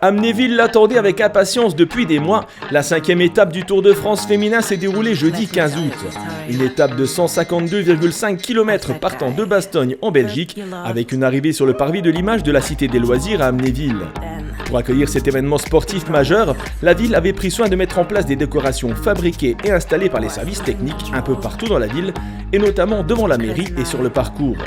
Amnéville l'attendait avec impatience depuis des mois. La 5e étape du Tour de France féminin s'est déroulée jeudi 15 août. Une étape de 152,5 km partant de Bastogne en Belgique, avec une arrivée sur le parvis de l'image de la Cité des Loisirs à Amnéville. Pour accueillir cet événement sportif majeur, la ville avait pris soin de mettre en place des décorations fabriquées et installées par les services techniques un peu partout dans la ville, et notamment devant la mairie et sur le parcours.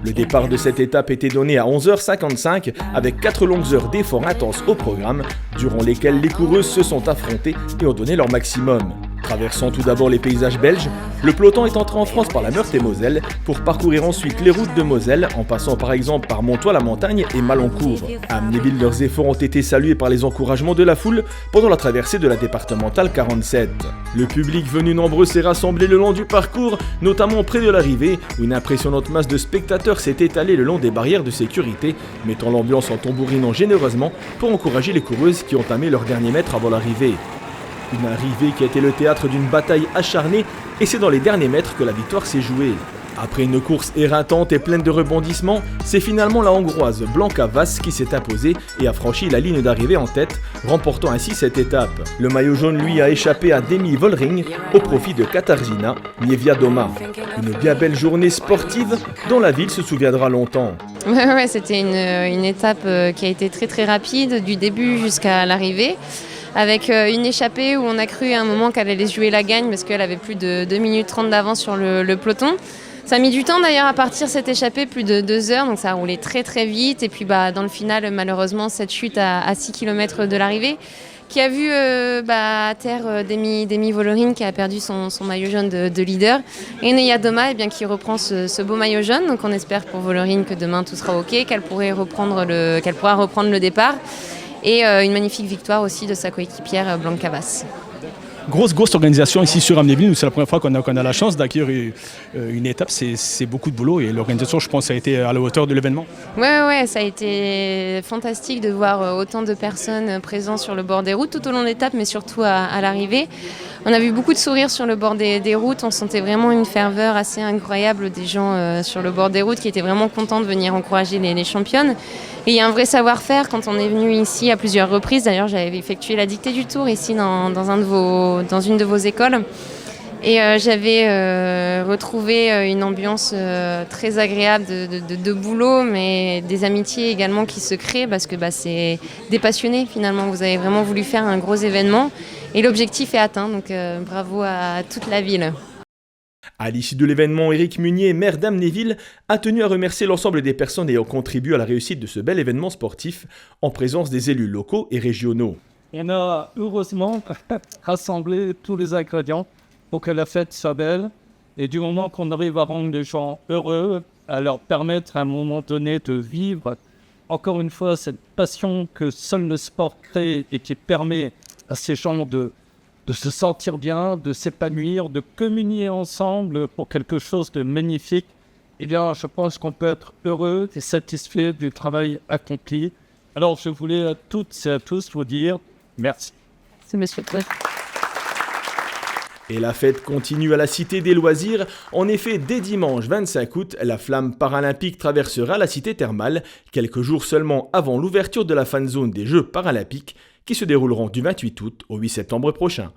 Le départ de cette étape était donné à 11h55 avec 4 longues heures d'efforts intenses au programme, durant lesquelles les coureuses se sont affrontées et ont donné leur maximum. Traversant tout d'abord les paysages belges, le peloton est entré en France par la Meurthe-et-Moselle pour parcourir ensuite les routes de Moselle en passant par exemple par Montois-la-Montagne et Malancourt. À Amnéville, leurs efforts ont été salués par les encouragements de la foule pendant la traversée de la départementale 47. Le public venu nombreux s'est rassemblé le long du parcours, notamment près de l'arrivée, où une impressionnante masse de spectateurs s'est étalée le long des barrières de sécurité, mettant l'ambiance en tambourinant généreusement pour encourager les coureuses qui ont entamé leurs derniers mètres avant l'arrivée. Une arrivée qui a été le théâtre d'une bataille acharnée, et c'est dans les derniers mètres que la victoire s'est jouée. Après une course éreintante et pleine de rebondissements, c'est finalement la Hongroise Blanka Vas qui s'est imposée et a franchi la ligne d'arrivée en tête, remportant ainsi cette étape. Le maillot jaune, lui, a échappé à Demi Vollering au profit de Katarzyna Niewiadoma. Une bien belle journée sportive dont la ville se souviendra longtemps. Ouais, c'était une étape qui a été très très rapide, du début jusqu'à l'arrivée. Avec une échappée où on a cru à un moment qu'elle allait se jouer la gagne parce qu'elle avait plus de 2 minutes 30 d'avance sur le peloton. Ça a mis du temps d'ailleurs à partir cette échappée, plus de 2 heures, donc ça a roulé très très vite. Et puis dans le final, malheureusement, cette chute à 6 km de l'arrivée qui a vu à terre Demi Vollering qui a perdu son maillot jaune de leader. Et Niewiadoma qui reprend ce beau maillot jaune. Donc on espère pour Vollering que demain tout sera OK, qu'elle pourra reprendre le départ. Et une magnifique victoire aussi de sa coéquipière Blanka Vas. Grosse organisation ici sur Amnéville. C'est la première fois qu'on a la chance d'accueillir une étape. C'est beaucoup de boulot et l'organisation, je pense, a été à la hauteur de l'événement. Ouais, ça a été fantastique de voir autant de personnes présentes sur le bord des routes tout au long de l'étape, mais surtout à l'arrivée. On a vu beaucoup de sourires sur le bord des routes. On sentait vraiment une ferveur assez incroyable des gens sur le bord des routes qui étaient vraiment contents de venir encourager les championnes. Et il y a un vrai savoir-faire quand on est venu ici à plusieurs reprises. D'ailleurs, j'avais effectué la dictée du Tour ici dans une de vos écoles. Et j'avais retrouvé une ambiance très agréable de boulot, mais des amitiés également qui se créent parce que c'est des passionnés finalement. Vous avez vraiment voulu faire un gros événement et l'objectif est atteint, donc bravo à toute la ville. À l'issue de l'événement, Éric Munier, maire d'Amnéville, a tenu à remercier l'ensemble des personnes ayant contribué à la réussite de ce bel événement sportif en présence des élus locaux et régionaux. On a heureusement rassemblé tous les ingrédients pour que la fête soit belle. Et du moment qu'on arrive à rendre les gens heureux, à leur permettre à un moment donné de vivre, encore une fois, cette passion que seul le sport crée et qui permet à ces gens de se sentir bien, de s'épanouir, de communier ensemble pour quelque chose de magnifique, eh bien, je pense qu'on peut être heureux et satisfait du travail accompli. Alors, je voulais à toutes et à tous vous dire merci. C'est monsieur Pré. Et la fête continue à la Cité des Loisirs. En effet, dès dimanche 25 août, la flamme paralympique traversera la cité thermale, quelques jours seulement avant l'ouverture de la fan zone des Jeux paralympiques, qui se dérouleront du 28 août au 8 septembre prochain.